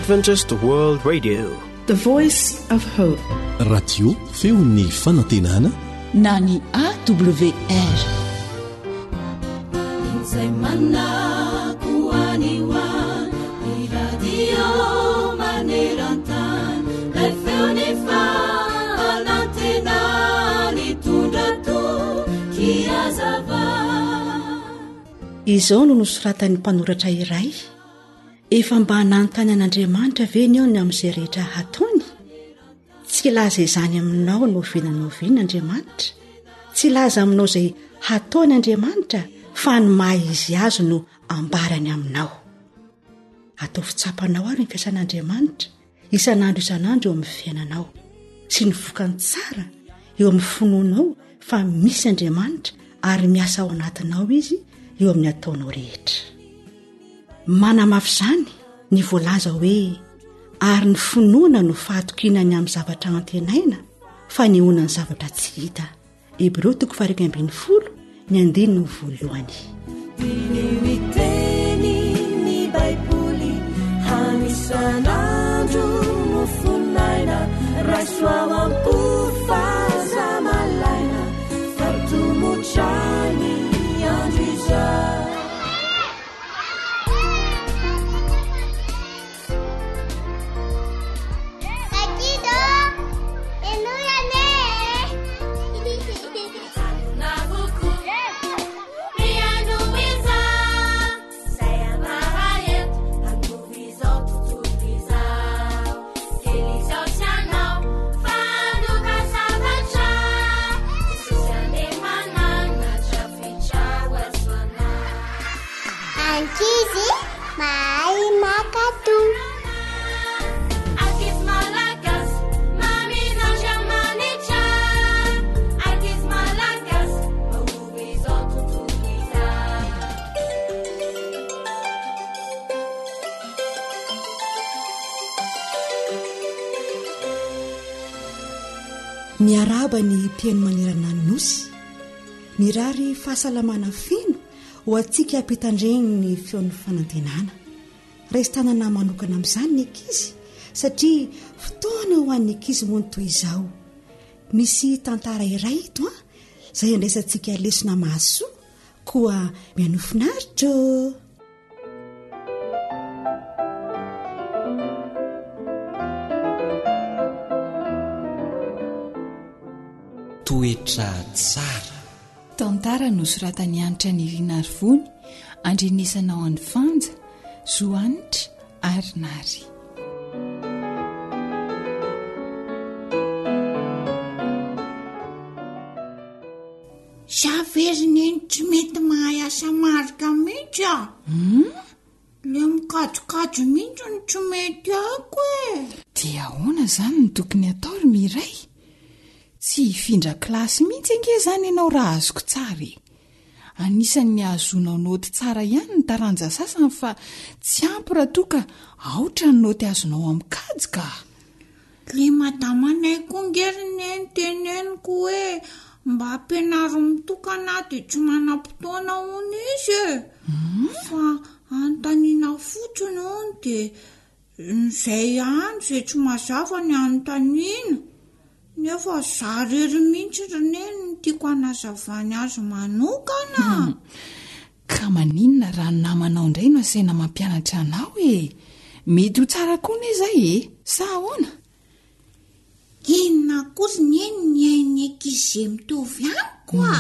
Adventist World Radio, the voice of hope. Radio feon'ny fanantenana na ny AWR. Izao no nosoratan'ny mpanoratra iray, efa mba hananontany an'Andriamanitra ve ny ao ny amin'izay rehetra hataony? Tsy laza izany aminao no vinan'Andriamanitra, tsy laza aminao izay hataony Andriamanitra, fa ny maha izy azy no ambarany aminao. Atao fitsapanao ary ny fiasan'Andriamanitra isan'andro eo amin'ny fiainanao, sy ny vokany tsara eo amin'ny finoanao fa misy Andriamanitra ary miasa ao anatinao izy eo amin'ny ataonao rehetra. Manamafy izany ny voalaza hoe ary ny finoana no fahatokinany amin'ny zavatra antenaina fa ny onany zavatra tsy hita. Hebreo 4:20 ny 1:9. Miteny ny Baiboly hanisan'andro no fonaina raisoao ampofaza malaina fartomotrany andro izay. Ny araba ny tiany manirana ny nosy, mirary fahasalamana feno ho antsika ampitandreny ny feon'ny fanantenana. Raisin-tanana manokana amin'izany ny ankizy, satria fotoana ho an'ny ankizy moa ny toy izao. Misy tantara iray ito izay andraisantsika lesona mahasoa koa mianofinaritra. Toetra tsara. Tantara nosoratany anitra ny Rinarivony, andrenesana ao an'ny Fanja, Zoanitra ary Nary. Saveriny tsy mety mahay asa marika mihitsy a. Le mikajokajy mihitsy ny tsy mety ako e. Dia ahoana izany ny tokony atao ry Miray? Tsy hifindra kilasy mihitsy ange izany ianao raha azoko tsara. Anisan'ny azonao noty tsara ihany ny taranja sasany fa tsy ampy raha toa ka aotra ny noty azonao amin'ny kajy ka. Le madamanay koa ngeriny teneniko hoe mba ampianaro mitokana dia tsy manam-potoana hono izy e. Fa anontaniana fotsiny hono dia izay andro izay tsy mazava ny anontaniana. Nefa zarery mihitsy reneny ny tiako hanazavany azy manokana. Ka maninona raha ny namanao indray no asaina mampianatra anao e? Mety ho tsara koa ne izay e? Sa ahoana? Inona kosa ny ainy ankizy mitovy amiko a?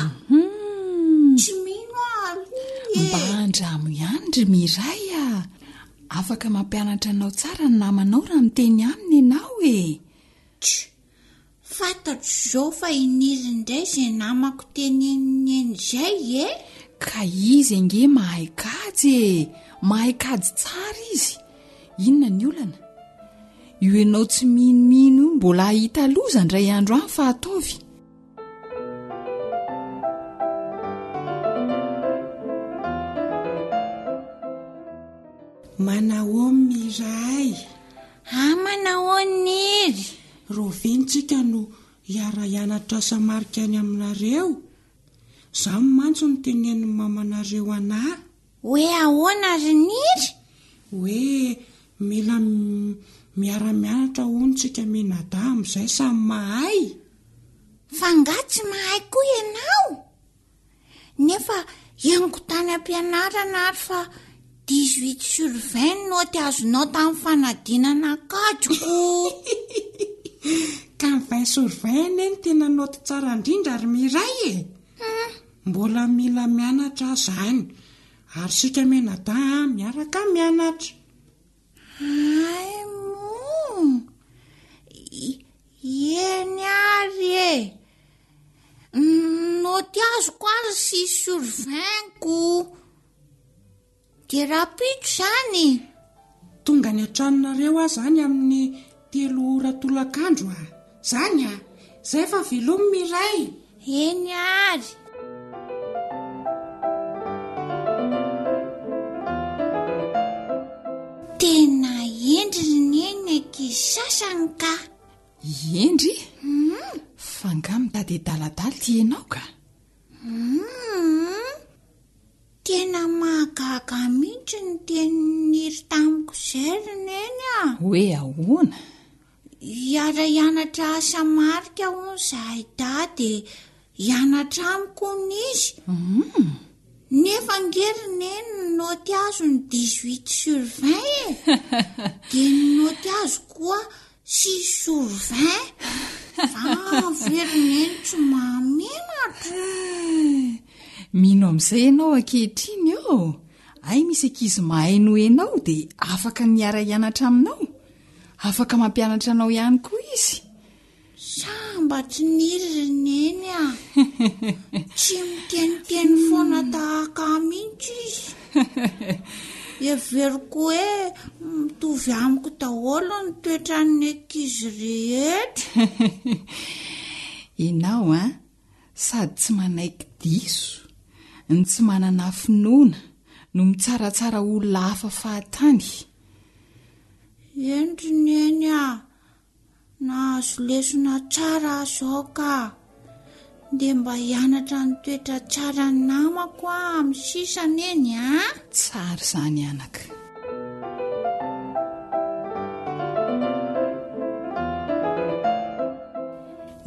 Tsy mino aloha e. Mba andramo ihany ry Miray a. Afaka mampianatra anao tsara ny namanao raha miteny aminy ianao e. Fantatro izao fa iniry indray izay namako teneniny izay e. Ka izy ange mahay kajy e. Mahay kajy tsara izy. Inona ny olana? Io ianao tsy minomino mbola hita loza indray andro any fa ataovy. Manao Miray. Manao niry. Rovintsika no hiara-hianatra samarika any aminareo. Zaho mantso ny tenenin'ny mamanareo anahy. Hoe ahoana ry niry? Hoe mila miara-mianatra ontsika minada amin'izay samy mahay. Fangatsy mahay koa ianao nefa iango tany am-pianarana ary fa 18/20 noty azonao tamin'ny fanadinana akajoko. Ka ny 20/20 eny tena noty tsara indrindra ary miray e. Mbola mila mianatra zany ary sika menada miaraka mianatra. Ay eny ary e. Noty azoko ary 6/20ko. Dia rapito zany. Tonga ny antranonareo aho zany amin'ny 3 ora tolakandro a. Zany a, zay fa velomy miray. Eny ary. Tena endriny eny ankizy sasany ka. Endry? Fa nga mitady daladala ty ianao ka. Tena mahagaga mihitsy ny teniniry tamiko zeriny eny a. Hoe ahoana? Hianatra asa marika hono zahay dady hianatra amiko nizy. Nefa ngeriny eny noty azo ny 18/20 e. Dia ny noty azo koa 6/20. Veriny eny tsy mahamenatra. Mino amin'izay ianao ankehitriny eo. Ay misy ankizy mahay no enao dia afaka niara hianatra aminao. Afaka mampianatra anao ihany koa izy. Samba tsy niriny eny a. Tsy miteniteny foana tahaka mihitsy izy. Everiko hoe mitovy amiko daholo ny toetran'ny ankizy rehetra. Ianao sady tsy manaiky diso, ny tsy manana finoana no mitsaratsara olona hafa fahatany. Endriny eny a, nahazo lesona tsara zao ka. Dia mba hianatra ny toetra tsara ny namako amin'ny sisany eny a. Tsara izany anaka.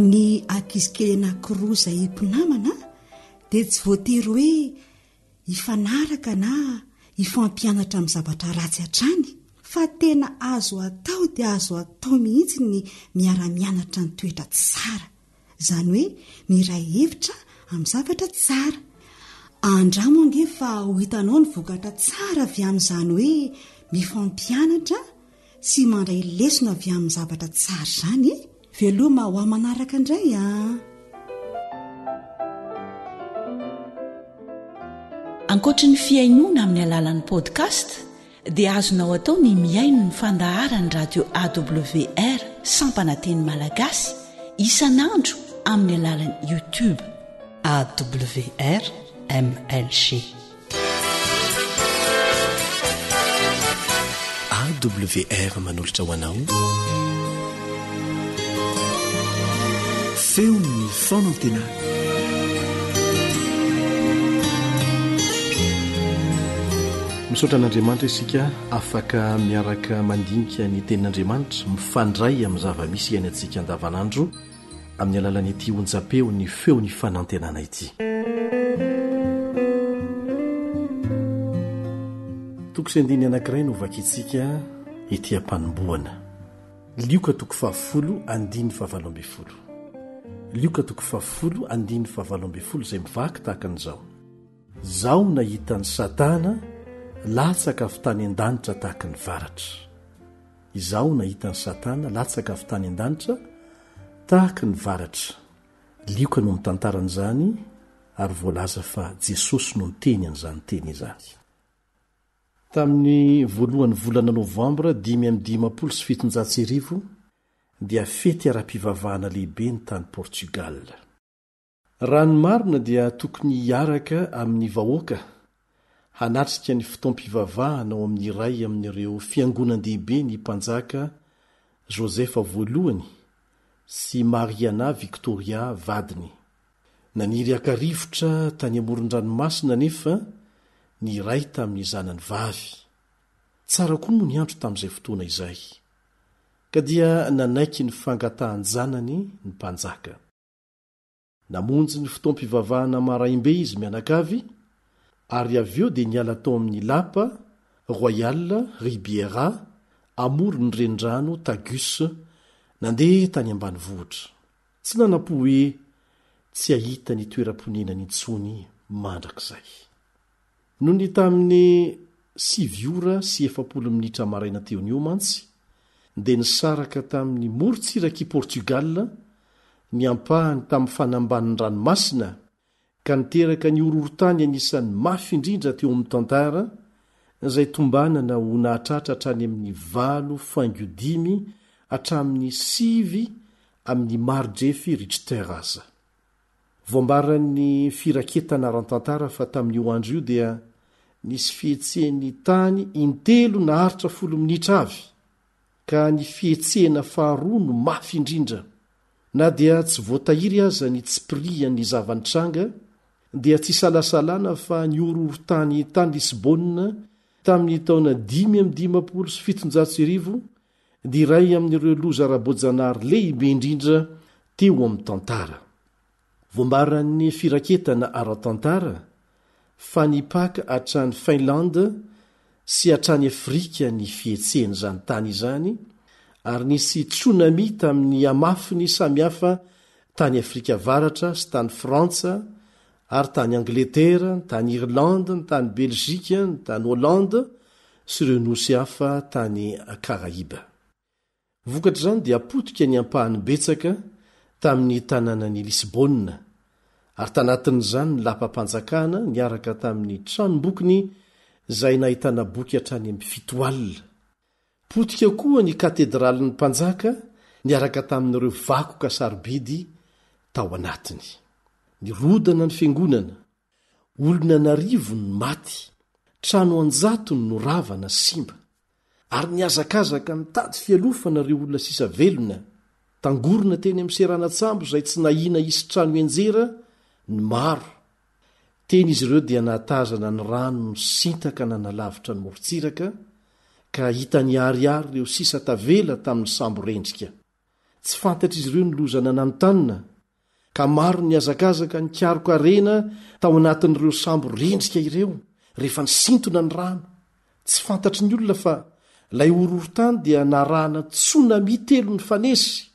Ny ankizy kely anankiroa izay mpinamana dia tsy voatery hoe hifanaraka na hifampianatra amin'ny zavatra ratsy hatrany, fa tena azo atao dia azo atao mihitsy ny miara-mianatra ny toetra tsara. Izany hoe miray hevitra amin'ny zavatra tsara. Andramo ange fa ho hitanao ny vokatra tsara avy amin'izany hoe mifampianatra sy mandray lesona avy amin'ny zavatra tsara izany. Veloma ho manaraka indray a. Ankoatra ny fiainoana amin'ny alalan'ny podcast dia azonao atao ny miaino ny fandaharany radio AWR Sampananteny Malagasy isanandro amin'ny alalan'ny YouTube AWR MLG. AWR manolotra ho anao Feo ny fanantenana. misaotra an'Andriamanitra isika afaka miaraka mandinika ny tenin'Andriamanitra mifandray amin'ny zava-misy iainy antsika andavanandro amin'ny alalany ity onjapeo ny feo ny fanantenana ity. Toko sy andiny anankiray no vakitsika ety am-panomboana. Lioka toko 10:7. Lioka toko 10:7 izay mivaky tahaka an'izao. Zao nahita ny Satana latsaka avy tany an-danitra tahaka ny varatra. Izao nahita ny Satana latsaka avy tany an-danitra tahaka ny varatra. Lioka no mitantaran'izany ary voalaza fa Jesosy no niteny an'izany teny izany. Tamin'ny voalohan'ny volana Novambra 5/7 dia fety ara-pivavahana lehibe ny tany Portugal. Raha ny marina dia tokony hiaraka amin'ny vahoaka hanatrika ny fotoam-pivavahana ao amin'ny iray amin'ireo fiangonan-dehibe ny mpanjaka Josefa voalohany sy Mariana Victoria vadiny. Naniry akarivotra tany amoron-dranomasina nefa ny iray tamin'ny zanany vavy. tsara koa moa ny andro tamin'izay fotoana izay ka dia nanaiky ny fangatahan-janany ny mpanjaka. Namonjy ny fotoam-pivavahana maraimbe izy mianakavy ary avy eo dia niala tao amin'ny lapa Royal Ribiera amory ny renirano Tagus nandeha tany ambanivohitra. Tsy nanapo hoe tsy ahita ny toeram-ponenany intsony mandrakizay. Noho ny tamin'ny 7:40 minitra maraina teon'io mantsy dia nisaraka tamin'ny morontsiraky Portugal ny ampahany tamin'ny fanamban'ny ranomasina ka niteraka ny ororotany anisan'ny mafy indrindra teo amin'ny tantara izay tombanana ho nahatratra hatrany amin'ny 8.5 hatramin'ny 9 amin'ny Marjefy Richter aza. Voambaran'ny firaketana ran-tantara fa tamin'io andro io dia nisy fihetsehan'ny tany intelo na haritra 10 minitra avy ka ny fihetsehana faharoa no mafy indrindra. Na dia tsy voatahiry aza ny tsipirian'ny zavanitranga dia tsy salasalana fa ny ororotany tany Lisbonina tamin'ny taona 5,700 dia iray amin'ireo loza ara-boajanahary lehibe indrindra teo amin'ny tantara. Voambaran'ny firaketana ara-tantara fa nipaka hatrany Finlande sy hatrany Afrika ny fihetsehan'izany tany izany ary nisy tsunami tamin'ny amafiny samihafa tany Afrika Avaratra sy tany Frantsa ary tany Angletera, tany Irlande, tany Belzika, tany Hollande sy ireo nosy hafa tany Karaïba. Vokatra izany dia apotika ny ampahany betsaka tamin'ny tanànany Lisbonina ary tanatin'izany ny lapa-panjakana niaraka tamin'ny tranom-bokiny izay nahitana boky hatrany amin'ny 7 alina. Potika koa ny katedralin'ny mpanjaka niaraka tamin'ireo vakoka sarobidy tao anatiny. Nirodana ny fiangonana, olona narivo ny maty, trano anjatony no ravana simba ary niazakazaka nitady fialofana ireo olona sisa velona. Tangorona teny amin'ny seranatsambo izay tsy nahina isy trano enjera ny maro. Teny izy ireo dia nahatazana ny rano ny sintaka nanalavitra ny morontsiraka ka hitany ariary ireo sisa tavela tamin'ny sambo rendrika. Tsy fantatra izy ireo ny loza nananotanina ka maro ny azakazaka ny karokarena tao anatin'ireo sambo rendrika ireo rehefa nisintona ny rano. Tsy fantatry ny olona fa ilay ororotany dia narahana tsunami 3 ny fanesy.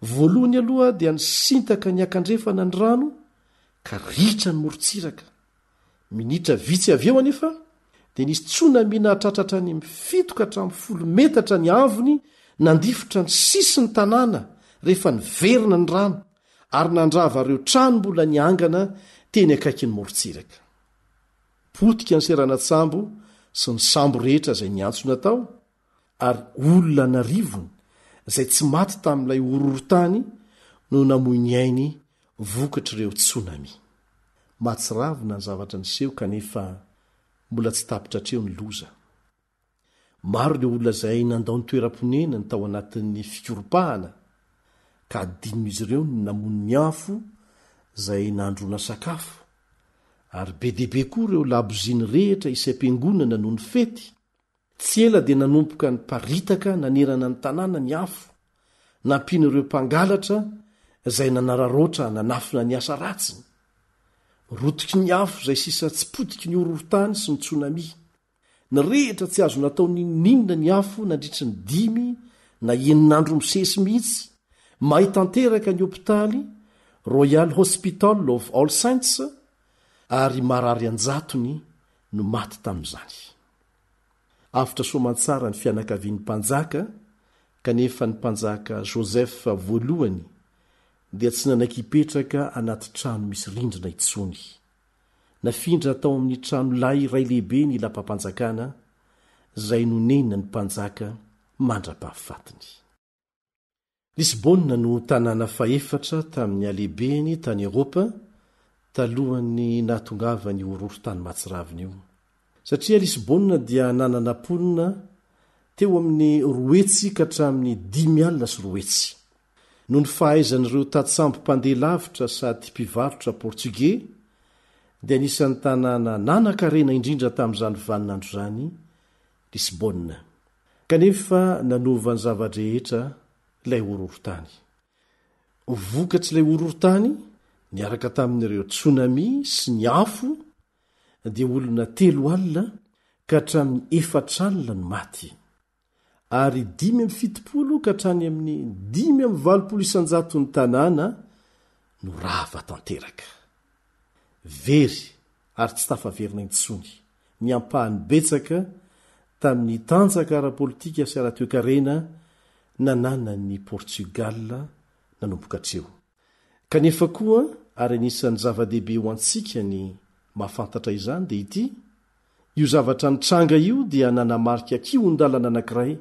Voalohany aloha dia nisintaka ny akandrefana ny rano ka ritra ny morontsiraka. Minitra vitsy avy eo anefa dia nisy tsunami nahatratratra any amin'ny 7 metatra ny avony nandifotra ny sisy ny tanàna rehefa niverina ny rano ary nandrava ireo trano mbola niangana teny akaiky ny morontsiraka. Potika ny seranatsambo sy ny sambo rehetra izay niantsona tao ary olona narivony izay tsy maty tamin'ilay ororotany no namoy ny ainy vokatr'ireo tsunami. Matsiravina ny zavatra niseho kanefa mbola tsy tapitra hatreo ny loza. Maro ireo olona izay nandao ny toeram-ponena ny tao anatin'ny fikoropahana ka adinon'izy ireo ny namony ny afo izay nandrona sakafo ary be deaibe koa ireo laboziny rehetra isam-piangonana noho ny fety. Tsy ela dia nanompoka ny paritaka nanerana ny tanàna ny afo, nampiana ireo mpangalatra izay nanararoatra nanafina ny asa ratsiny. Rotiky ny afo izay sisa tsy potiky ny ororotany sy ny tsunami. Ny rehetra tsy azo natao ninona ny afo nandritry ny 5 na 9 misesy mihitsy mahay tanteraka ny hopitaly Royal Hospital of All Saints ary marary anjatony no maty tamin'izany. After somantsara ny fianakavian'ny mpanjaka kanefa ny mpanjaka Joseph voalohany dia tsy nanaiky-petraka anaty trano misy rindrina itsony. Nafindra tao amin'ny trano lay iray lehibe ny lapa-panjakana izay nonenina ny mpanjaka mandra-pahafatiny. Lisbonina no tanàna faefatra tamin'ny alehibeny tany Eropa talohan'ny nahatongava ny ororotany matsiravina io. Satria Lisbonina dia nanana-ponina teo amin'ny 10 ka hatramin'ny 10,000 noho ny fahaizan'ireo tatsambo mpandeha lavitra sady mpivarotra Portugais dia anisan'ny tanàna nanan-karena indrindra tamin'izany vaninandro izany Lisbonne. Kanefa nanova ny zavadrehetra ilay horohorotany. Vokatry ilay horohorotany niaraka tamin'ireo tsunami sy ny afo dia olona 3 alina ka hatramin'ny 4 alina no maty. Ary 570 ka hatrany amin'ny 580 ny tanàna no rava tanteraka. Very ary tsy tafaverina intsony ny ampahany betsaka tamin'ny tanjaka ara-politika sy ara-toekarena nananany Portugal nanomboka hatreo. Kanefa koa ary anisan'ny zava-dehibe ho antsika ny mahafantatra izany dia ity: io zavatra nitranga io dia nanamarika kion-dalana anankiray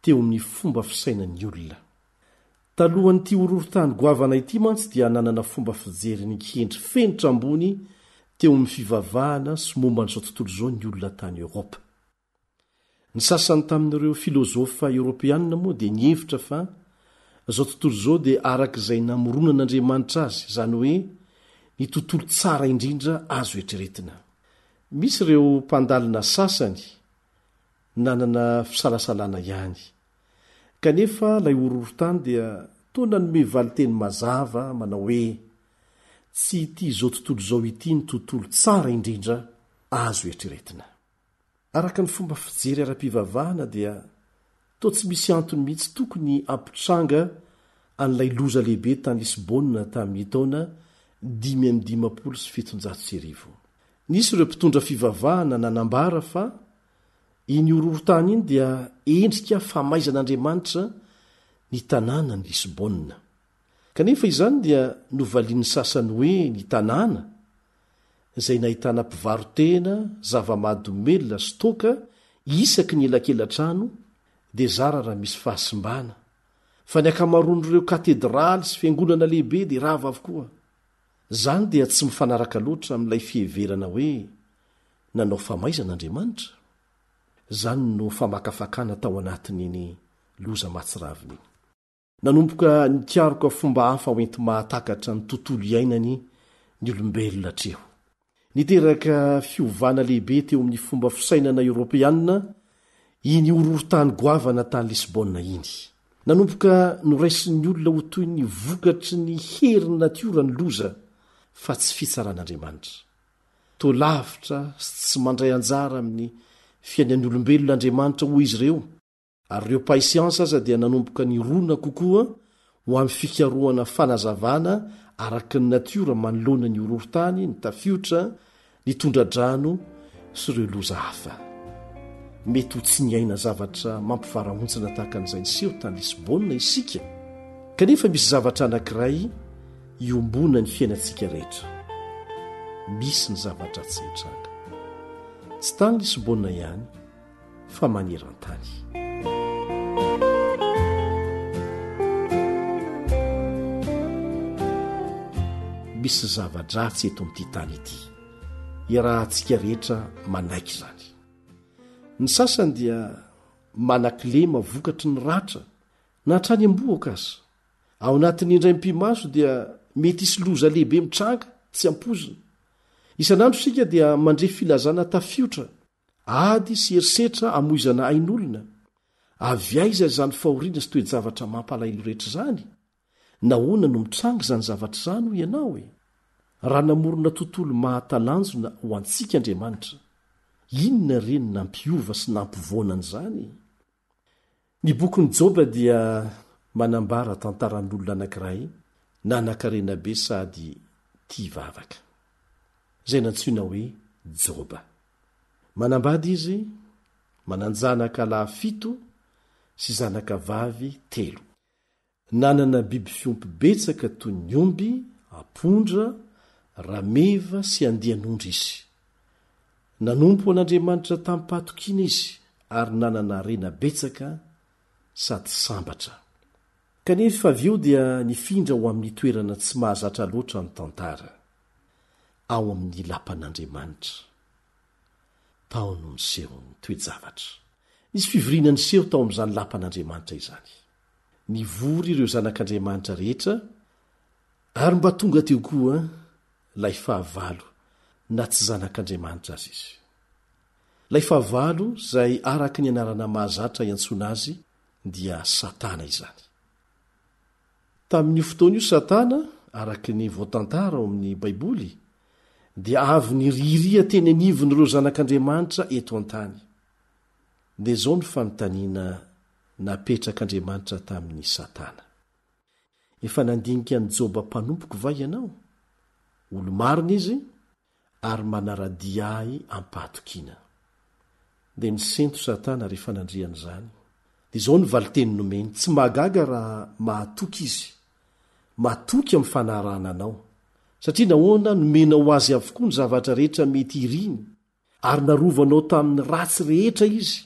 teo amin'ny fomba fisainan'ny olona. Talohan'ity horohorotany goavana ity mantsy dia nanana fomba fijery ny kendry fenitra ambony teo amin'ny fivavahana sy momba n'izao tontolo izao ny olona tany Eoropa. Ny sasany tamin'ireo filozofa Eoropeanina moa dia nihevitra fa izao tontolo izao dia arak'izay namoronan'Andriamanitra azy, izany hoe ny tontolo tsara indrindra azo eritreretina. Misy ireo mpandalina sasany nanana fisalasalana ihany. Kanefa ilay horohorotany dia toa nanome valiteny mazava manao hoe tsy ity izao tontolo izao ity ny tontolo tsara indrindra azo eritreretina. Araka ny fomba fijery ara-pivavahana dia toa tsy misy antony mihitsy tokony ampitranga an'ilay loza lehibe tany Lisbonne tamin'ny taona 550. Nisy ireo mpitondra fivavahana nanambara fa iny horohorotany iny dia endrika famaizan'Andriamanitra ny tanàna ny Lisbonne. Kanefa izany dia novalian'ny sasany hoe ny tanàna izay nahitana mpivarotena, zava-mahadomelona sy toka isaky ny elakelatrano dia zara raha misy fahasimbana. Fa ny akamaroan'ireo katedraly sy fiangonana lehibe dia rava avokoa. Zany dia tsy mifanaraka loatra amin'ilay fiheverana hoe nanao famaizan'Andriamanitra. Zany no famakafakana tao anatin'iny loza matsiraviny. Nanomboka nikaroka fomba hafa hoenti mahatakatra ny tontolo iainany ny olombelona hatreo. Niteraka fiovana lehibe teo amin'ny fomba fisainana Eoropeanina iny horohorotany goavana tany Lisbonne iny. Nanomboka noraisin'ny olona ho toy ny vokatry ny herin'ny natiora ny loza fa tsy fitsaran'Andriamanitra. Toa lavitra sy tsy mandray anjara amin'ny fiainan'ny olombelona Andriamanitra ho izy ireo, ary ireo paisiansa aza dia nanomboka ny rona kokoa ho amin'ny fikarohana fanazavana araka ny natiora manoloana ny horohorotany, ny tafiotra, ny tondra-drano sy ireo loza hafa. Mety ho tsy niaina zavatra mampivarahontsana tahaka an'izay niseho tany Lisbonne isika. Kanefa misy zavatra anankiray iombona ny fiainantsika rehetra. Misy ny zavatra tsy hitranga. Tsy tany Lisbonne ihany fa maneran-tany. Misy zava-dratsy eto amin'ity tany ity. Iarahantsika rehetra manaiky izany. Ny sasany dia manan-kilema vokatry ny ratra na hatrany amboaka aza. Ao anatin'ny indray mpimaso dia mety isy loza lehibe mitranga tsy ampozina. Isan'andro sika dia mandre filazana tafiotra, ady sy herisetra amoizana ain'olona. Avy aiza izany fahoriana sy toe-javatra mampalahelo rehetra izany? Nahoana no mitranga izany zavatra izany ho ianao e? Raha namorona tontolo mahatalanjona ho antsika Andriamanitra, inona reny nampiova sy nampivoana an'izany? Ny bokin'ny Joba dia manambara tantaran'olona anankiray nanankarena be sady tia vavaka, izay nantsoina hoe Joba. Manambady izy mananjanaka lahy 7 sy zanaka vavy 3. Nanana biby fiompy betsaka toy ny omby, apondra, rameva sy andian'ondry izy. Nanompo an'Andriamanitra tamin'ny pahatokiana izy ary nanana rena betsaka sady sambatra. Kanefa avy eo dia nifindra ho amin'ny toerana tsy mahazatra loatra ny tantara, ao amin'ny lapan'Andriamanitra. Tao no niseho ny toe-javatra. Nisy fivoriana niseho tao amin'izany lapan'Andriamanitra izany. Nivory ireo zanak'Andriamanitra rehetra, ary mba tonga teo koa lay fahavalo na tsy zanak'Andriamanitra azy izy. lay favalo izay araka ny anarana mahazatra iantsona azy dia satana izany. Tamin'ny fotoana io satana, araka ny voatantara ao amin'ny baiboly, dia avy ny riria teny anivon'ireo zanak'Andriamanitra eto an-tany. Dia izao ny fanontaniana napetrak'Andriamanitra tamin'ny satana. Efa nandinika ny Joba mpanompoko va ianao? Olo marina izy ary manaradia ahy ampahatokiana. Dia nisento satana rehefa nandrian'izany. Dia izao ny valiteny nomeny, tsy mahagaga raha mahatoky izy, mahatoky amin'ny fanarahana anao, satria nahoana nomenao azy avokoa ny zavatra rehetra mety iriny, ary narovanao tamin'ny ratsy rehetra izy.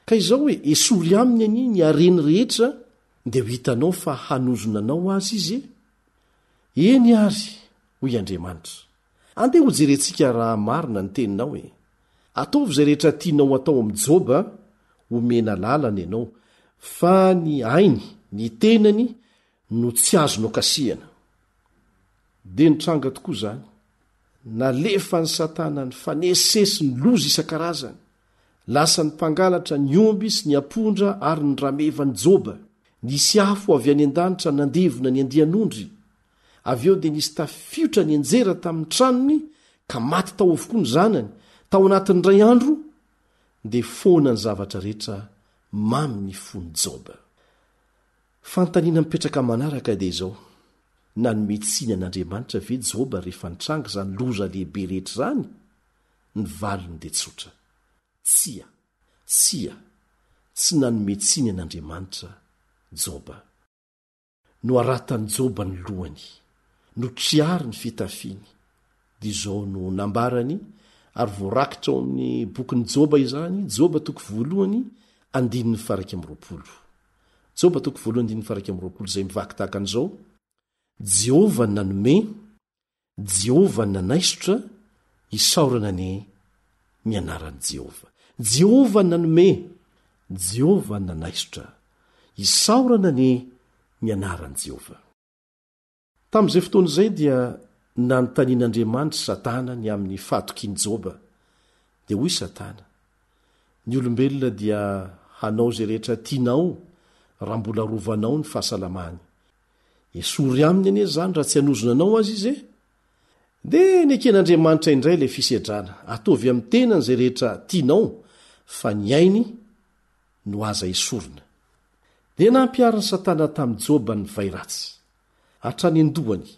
Ka izao hoe esory aminy ani ny areny rehetra, dia ho hitanao fa hanozonanao azy izy. Eny ary, hoy Andriamanitra, andeha ho jerentsika raha marina ny teninao hoe, ataovy izay rehetra tianao atao amin'ny Joba, homena lalana ianao, fa ny ainy, ny tenany no tsy azonao kasihana. Dia nitranga tokoa izany, nalefa ny satana ny fanesesy ny loza isan-karazany, lasa ny mpangalatra ny omby sy ny apondra ary ny rameva ny Joba. Nisy afo avy any an-danitra nandevona ny andian'ondry. Avy eo dia nisy tafiotra ny anjera tamin'ny tranony, ka maty tao avokoa ny zanany. Tao anatin'ny ray andro dia foana ny zavatra rehetra mamy ny fony Joba. Fantaniana mipetraka manaraka dia izao, nanometsiny an'Andriamanitra ve Joba rehefa nitranga izany loza lehibe rehetra izany? Ny valiny dia tsotra. Tsia, tsy nanometsiny an'Andriamanitra Joba. No aratany Joba ny lohany, no triary ny fitafiany. Dia izao no nambarany, ary voarakitra ao amin'ny bokin'ny Joba izany, Joba 1:1-20. Joba 1:1-20 izay mivaky tahaka an'izao: Jehovah nanome, Jehovah nanaisotra, isaorana ny mianaran'i Jehovah. Jehovah nanome, Jehovah nanaisotra, isaorana ny mianaran'i Jehovah. Tamin'izay fotoana izay dia nanontanian'Andriamanitra satana ny amin'ny fahatokian'i Joba. Dia hoy satana, ny olombelona dia hanao izay rehetra tianao raha mbola rovanao ny fahasalamany. Esory aminy anie izany raha tsy hanozonanao azy izy. Dia neken'Andriamanitra indray ilay fisedrana, ataovy amin'ny tenany izay rehetra tianao, fa ny ainy no aza esorina. Dia nampiariny satana tamin'i Joba ny vairatsy, hatrany an-dohany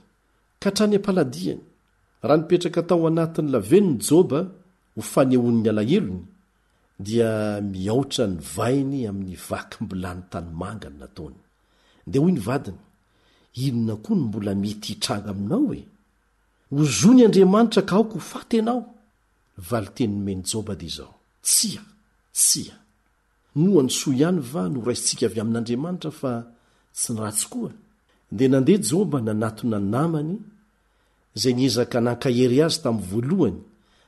ka hatrany am-paladiany. Raha nipetraka tao anatin'ny laveniny Joba ho fanehoan'ny alahelony, dia miaotra ny vainy amin'ny vaky mbola ny tanymanga ny nataony. Dia hoy ny vadiny, inona koa no mbola mety hitranga aminao e? Hozony Andriamanitra ka aoko ho faty ianao. Valiteny nomeny Joba dia izao, tsia, noa ny soa ihany va no raisintsika avy amin'Andriamanitra fa tsy ny ratsy koa. Dia nandeha Joba nanatona ny namany, izay niezaka nankahery azy tamin'ny voalohany.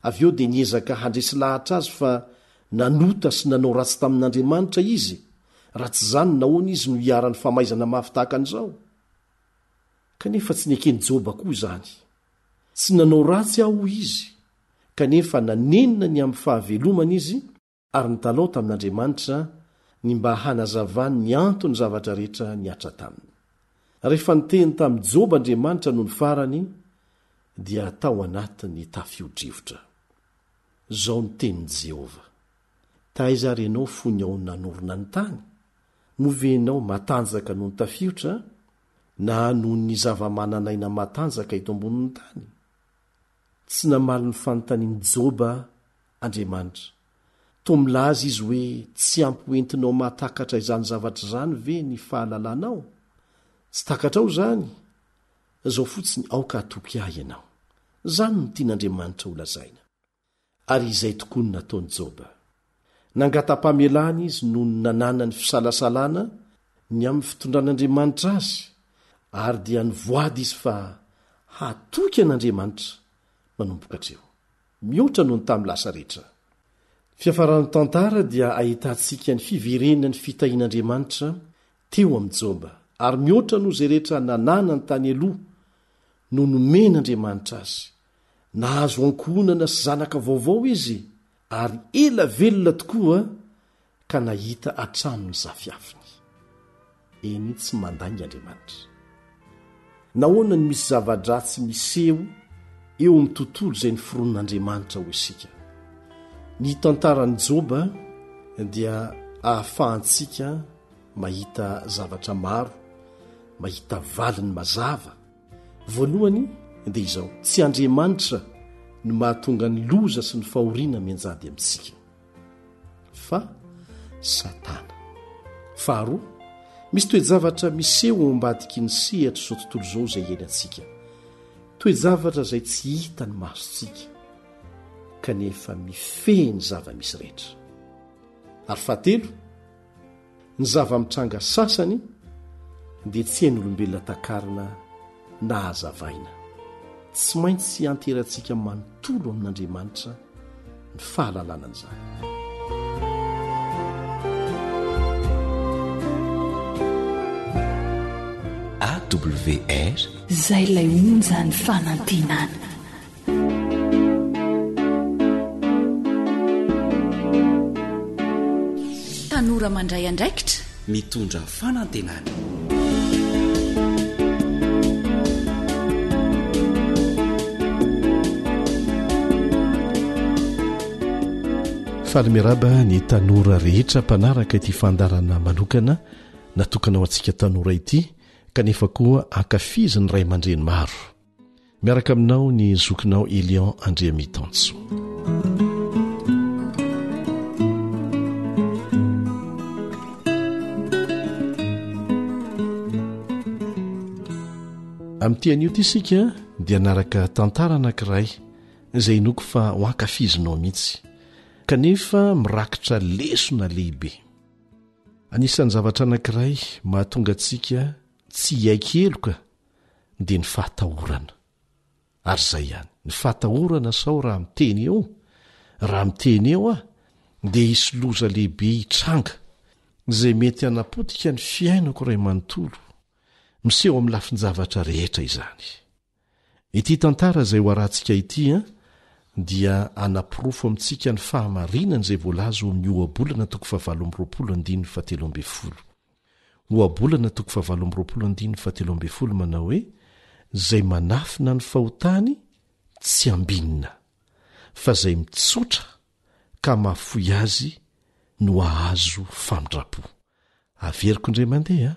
Avy eo dia niezaka handresy lahatra azy, fa nanota sy nanao ratsy tamin'Andriamanitra izy. Raha tsy izany nahoana izy no hiara-ny famaizana mafy tahaka an'izao? Kanefa tsy nekeny Joba koa izany. Tsy nanao ratsy aho izy, kanefa nanenina ny amin'ny fahavelomana izy, ary nitalao tamin'Andriamanitra ny mba hanazavany ny antony zavatra rehetra niatra taminy. Rehefa niteny tamin'i Joba Andriamanitra no ny farany, dia tao anatiny tafio-drivotra. Zao ny tenin'i Jehovah: taiza ary ianao fony ao nanorona ny tany? Movenao matanjaka noho ny tafiotra, na noho ny zava-mananaina matanjaka eto ambonin'ny tany? Tsy namaly ny fanontanian'i Joba Andriamanitra. Toa milaza izy hoe tsy ampy hoentinao mahatakatra izany zavatra izany ve ny fahalalànao? Tsy takatrao izany. Izao fotsiny aoka hatoky ahy ianao. Izany no tian'Andriamanitra ho lazaina. Ary izay tokoa no nataon'i Joba. Nangata-pamelana izy noho ny nanana ny fisalasalana ny amin'ny fitondran'Andriamanitra azy, ary dia nivoady izy fa hatoky an'Andriamanitra manomboka hatreo, mihoatra noho ny tamin'ny lasa rehetra. Fiafaran'ny tantara dia ahitantsika ny fiverenana ny fitahian'Andriamanitra teo amin'ny Joba, ary mihoatra noho izay rehetra nanana ny tany aloha no nomen'Andriamanitra azy. Nahazo ankohonana sy zanaka vaovao izy, ary ela velona tokoa ka nahita atramony zafiafiny. Eny tsy mandainga Andriamanitra. Nahoana ny misy zava-dratsy miseho eo amin'ny tontolo izay noforon'Andriamanitra ho isika. Ny tantaran'i Joba dia ahafahantsika mahita zavatra maro, mahita valiny mazava. Voalohany dia izao, tsy Andriamanitra no mahatonga ny loza sy ny fahoriana mianjady amintsika, fa Satana. Faharoa, misy toe-javatra miseho ao ambadiky ny sehatra izao tontolo izao izay eny antsika, toe-javatra izay tsy hita ny masontsika kanefa mifehy ny zava-misy rehetra. Ary fahatelo, ny zava-mitranga sasany dia tsy hain'olombelona takarina na hazavaina. Tsy maintsy anterantsika manontolo amin'Andriamanitra ny fahalalana an'izany. AWR izay ilay onja ny fanantenana. Tanora mandray andraikitra mitondra fanantenana. Falimiraba ny tanora rehetra mpanaraka ity fandarana manokana natokana ho antsika tanora ity, kanefa koa ankafiziny ray aman-dreny maro. Miaraka aminao ny zokinao Elion Andriamitanso. Amin'ity anio ity isika dia naraka tantara anankiray izay inoko fa ho ankafizinao mihitsy, kanefa mirakitra lesona lehibe. Anisan'ny zavatra anankiray mahatonga antsika tsy hiaiky-heloka dia ny fahatahorana. Ary izay ihany, ny fahatahorana sao raha miteny eo, raha miteny eo dia hisy loza lehibe hitranga izay mety hanapotika ny fiainako ray manontolo, miseho amin'ny lafin-javatra rehetra izany. Ity tantara izay ho arantsika ity dia anapirofo amintsika ny fahamarinana izay voalaza amin'ny Ohabolana 7:17. Ohabolana 7:17 manao hoe: izay manafina ny fahotany tsy ambinina, fa izay mitsotra ka mahafoy azy no ahazo famindrapo. Averiko indray mandeha,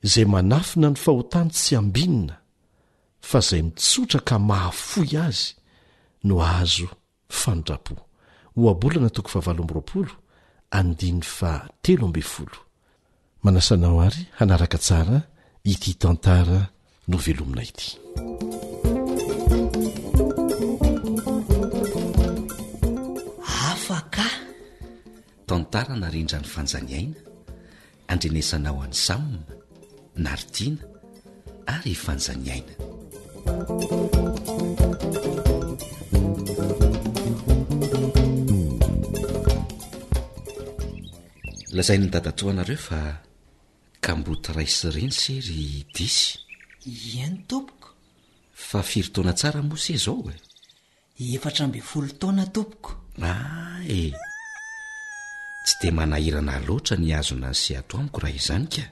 izay manafina ny fahotany tsy ambinina, fa izay mitsotra ka mahafoy azy no ahazo famindrapo. Ohabolana 7:17. Manasanao ary hanaraka tsara ity tantara no velomina ity. Afaka tantara narindra ny fanjaniaina, andrenesanao any Salma, Naritiana ary fanjaniaina. Lazainy ny dadatoanareo fa kamboty ray sy reny sery disy. Eny tompoko? Fa firy taona tsara mosy izao e? 14 taona tompoko. Tsy dia manahirana loatra ny azona ny se ato amiko raha izany ka.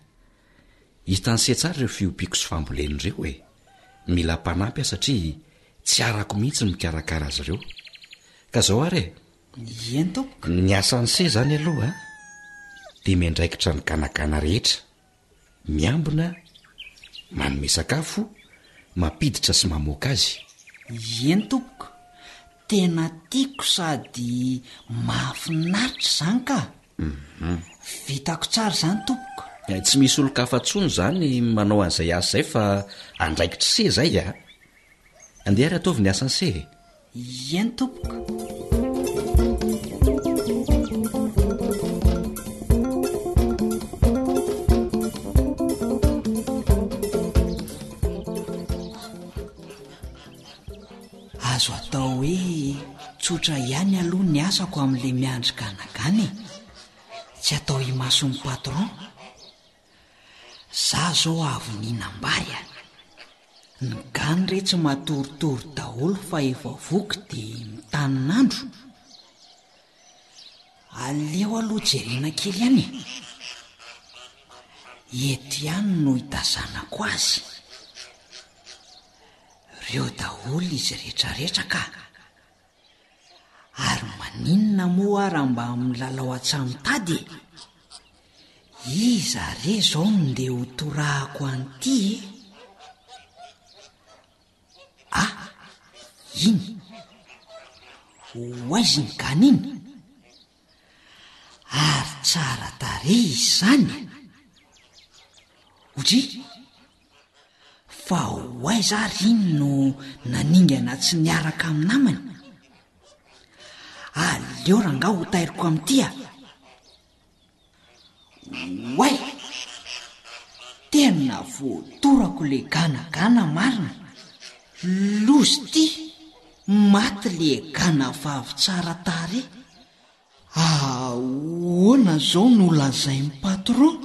Hitan'ny se tsara ireo fiompiako sy fambolen'ireo e. Mila mpanampy satria tsy arako mihitsy mikarakara azy ireo. Ka zao ary e? Eny tompoko? Ny asan'ny se zany aloha dia miandraikitra ny ganagana rehetra, miambina, manome sakafo, mampiditra sy mamoaka azy. Eny tompoko, tena tiako sady mahafinaritra zany ka. Vitako tsara zany tompoko. Tsy misy olo-kafa-tsony zany manao an'izay asa izay fa andraikitra se zay andeha ary ataovy ny asan'ny se. Eny tompoko. Azo atao hoe tsotra ihany aloha ny asako amin'ilay miandry ganagany, tsy atao himason'ny patron. Za zao avy ninambary ny gany re tsy matoritory daholo fa efa voky dia mitanin'andro. aleo aloha jerena kely ihany eto ihany no hitazanako azy reo daholo izy rehetrarehetra ka ary maninona moa raha mba milalao an-trano-tady iza re zao ndeha ho torahako an'ity iny hoaizy ny ganiny ary tsara tare izy zany otry fa hoaizy ary iny no naningana tsy niaraka amin'ny namany aleo ranga ho tairiko amin'itya hoay tena voatorako le ganagana marina lozy ty maty le gana vavy tsara tare ahoana zao no lazain'ny patron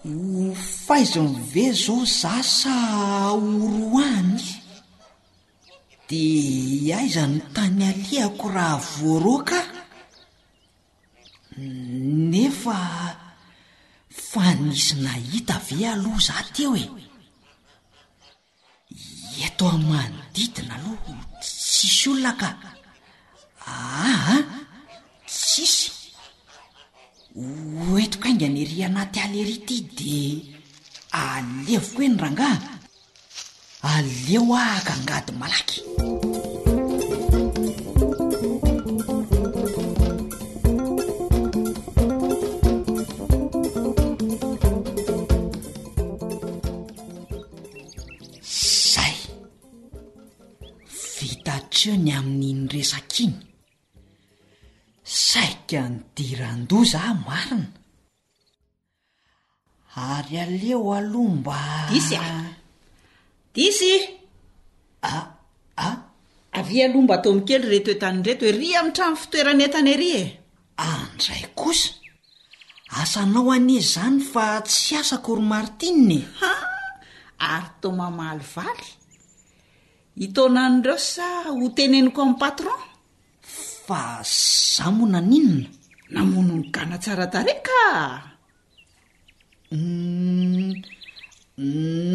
ho faizonve zao zasa oroany de aiza ny tany aliako raha voaroaka nefa fa nisy nahita ve aloha za teo eto amanodidina aloha tsisy olona ka tsisy oetiko ainga ny ery anaty ala ery ty de alevoko eny ranga aleo ahaka angady malaky zay vitatreo ny amin'iny resak'iny saika nydiran-doza marina ary aleo alomba disy avy alomba atao mikely reto etany reto ery amin'ny trano fitoeranentana ery andray kosa asanao anizy zany fa tsy asako ry Martine ary to mamaly valy hitonan'ireo sa ho teneniko amin'ny patron fa za mona ninona namono ny gana tsara tare ka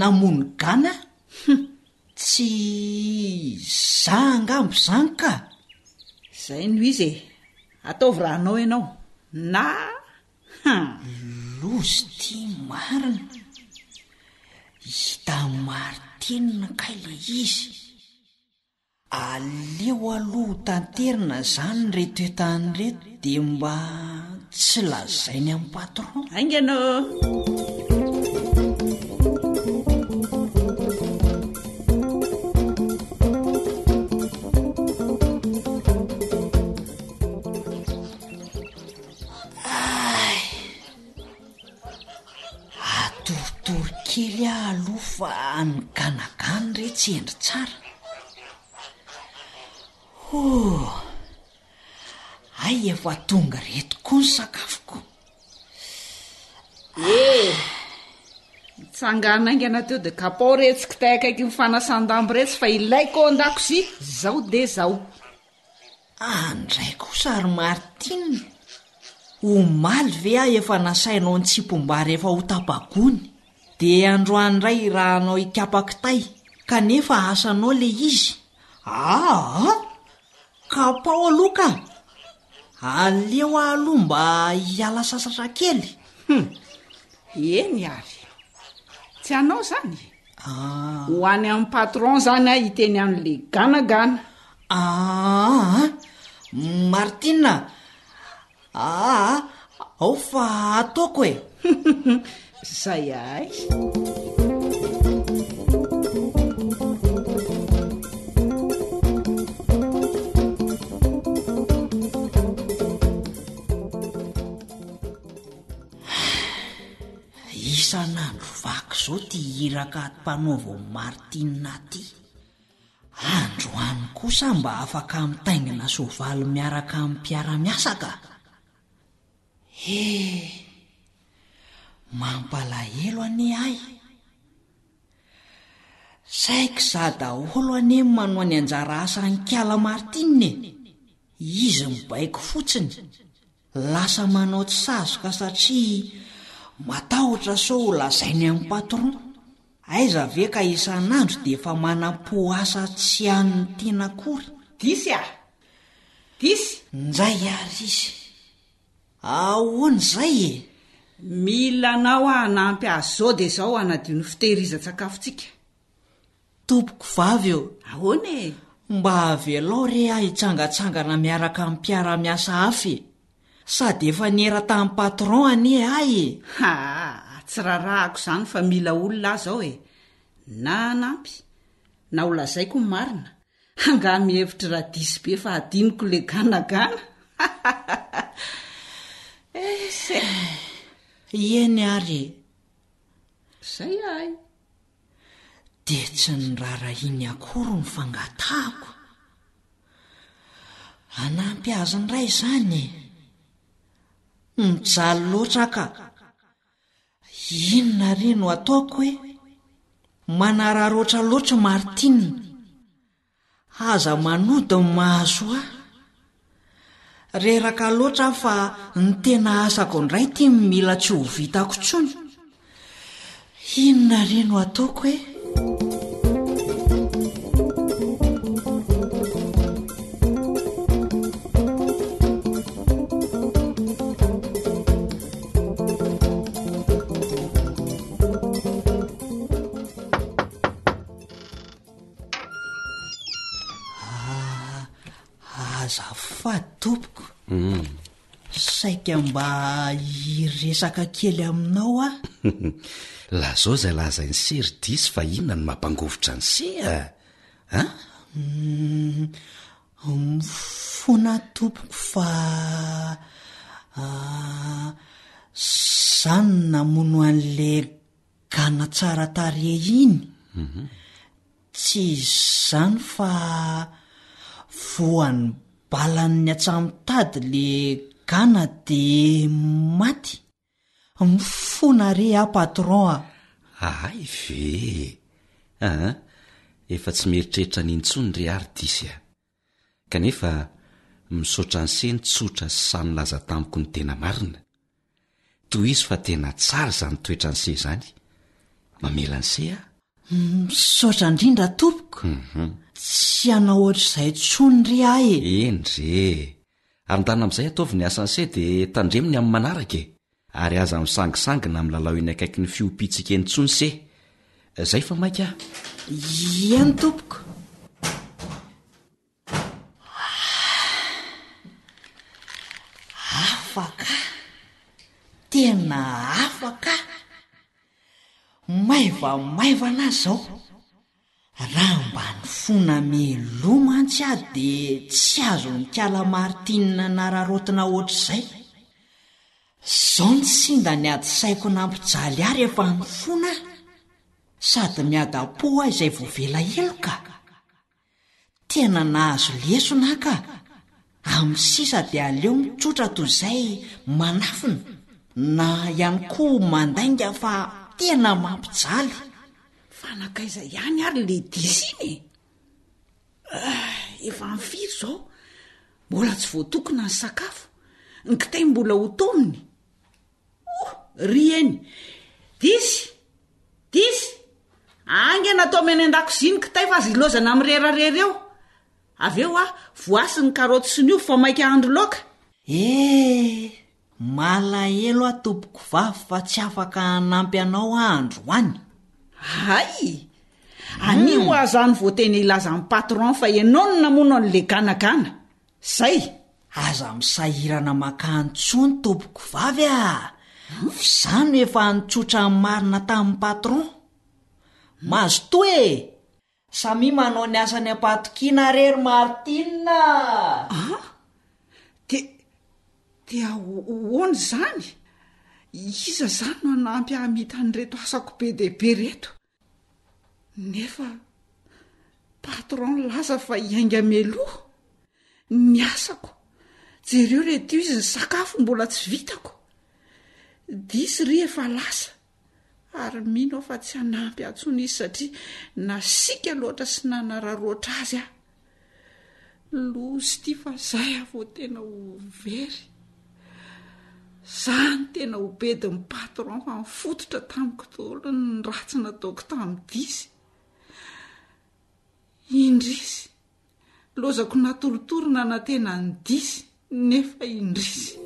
namono gana tsy za angambo zany ka zay no izy ataovy rahanao ianao na lozy ty marina hita Martine kay le izy aleo aloha tanterina zany reto etany reto de mba tsy lazainy amin'ny patron aingana atoritory kely aloha fa anyganagany re tsy endry tsara ay efa tonga reto koa ny sakafoko tsanganaingana teo de kapao retsika tay akaiky ny fanasan-dambo retsy fa ilaiko an-dakozy zao de zao andray kosa ary Martine omaly ve efa nasainao ny tsipom-bary efa ho tapagony de androandray raha anao ikapakitay kanefa asanao le izy kapao aloha ka aleo aloha mba hiala sasatra kely eny ary tsy anao zany ho any amin'ny patron zany hiteny amin'le ganagana Martine ao fa ataoko zay ay isan'andro vaky zao ty hiraka mpanaova Martine ty androany kosa mba afaka mitaingina soavaly miaraka amin'ny mpiara-miasa ka mampalahelo ane ay saiko za daholo ane manao any anjara asa ny kiala Martine izy mibaiko fotsiny lasa manao tsy sazoka satria matahotra so ho lazainy amin'ny patron. Aiza ve ka isan'andro dia efa manam-poasa tsy an'ny tena akory. Disy a disy ndray ary izy ahoana izay e. mila anao hanampy azy zao dia izao hanadio ny fitehirizan-tsakafontsika. Tompoko vavy eo, ahoana e? mba avelao re aho hitsangatsangana miaraka amin'ny mpiara-miasa hafa e. Sady efa niera tamin'ny patron anie ahy e. Ha, tsy rarahako izany fa mila olona azy ao e. Na anampy na ho lazaiko ny marina, anga mihevitra raha disy be fa adiniko le ganagana. Ieny ary zay ahy dia tsy ny rarahiny akory ny fangatahako. Anampy azy ndray izany mijaly loatra ka. Inona re no ataoko hoe manararoatra loatra Martina, aza manody ny mahazo ahy. Reraka loatra fa ny tena asako indray tia mila tsy ho vitako tsony. Inona re no ataoko hoe azafady tompoko. Saika mba hiresaka kely aminao a. lazao zay lazainy sery disy fa inona ny mampangovotra ny sea a? Fona tompoko fa zany namono an'le gana tsara tare iny. Tsy zany fa voan'ny balan'ny atsamitady le gana de maty. Mifona re a patron a. Ay ve efa tsy mieritreritra n'intsony ry ary disy a. Kanefa misaotra ny seny tsotra sy samy laza tamiko ny tena marina. Toy izy fa tena tsara zany toetra ny se zany. Mamela ny se a. Misaotra indrindra tompoko. Tsy anao ohatr'izay tsony ry ahy e. Endre arintana amin'izay ataovy ny asan'ny se dia tandreminy amin'ny manaraka e. Ary aza misangisangina amin'ny lalao iny akaiky ny fiopitsika eny tsony se. Zay fa maika. Eny tompoko. Afaka. Tena afaka. Maivana zao. Raha mba ny fona meloma antsy aho dia tsy azo ny kala Martina nararotina ohatr'izay. Zao ny sinda ny ady saiko nampijaly ary efa ny fona. Sady miada-po aho izay voavela eloka. Tena nahazo lesona ka. Amin'ny sisa dia aleo mitsotra toy izay manafina. Na ihany koa mandainga fa tena mampijaly. Fanakaiza ihany ary le disy iny. Efa mifiry zao. Mbola tsy voatokona ny sakafo. Ny kitay mbola ho tonony. Ry eny. Disy. Ange natao meny an-dakozia ny kitay fa azy ilozana amin'ny rerarera eo. Aveo voasy ny karoty sy ny ovy fa maika andro loaka. Malahelo a tompoko vavy fa tsy afaka hanampy anao andro any. Hay, anio azany voateny ilaza amin'ny patron fa ianao no namono an'le ganagana. Zay. Aza misahirana makantsony tompoko vavy a. Zany efa nitsotra ny marina tamin'ny patron. Mazo to e. Samy manao ny asany apatokina rery Martina. Dia hoany zany? Iza zany no anampy hamita an'reto asako be dehibe reto? Nefa patron laza fa hiainga meloha ny asako. Jereo reto izy ny sakafo mbola tsy vitako. Disy ry efa lasa. Ary mino fa tsy anampy atsony izy satria nasika loatra sy nanararoatra azy a. lozy ty fa zay avo tena ho very zany tena ho bedy ny patron fa mifototra tamiko tolo ny ratsy nataoko tamin'ny disy indrisy lozako natorotorona na tena ny disy nefa indrisy.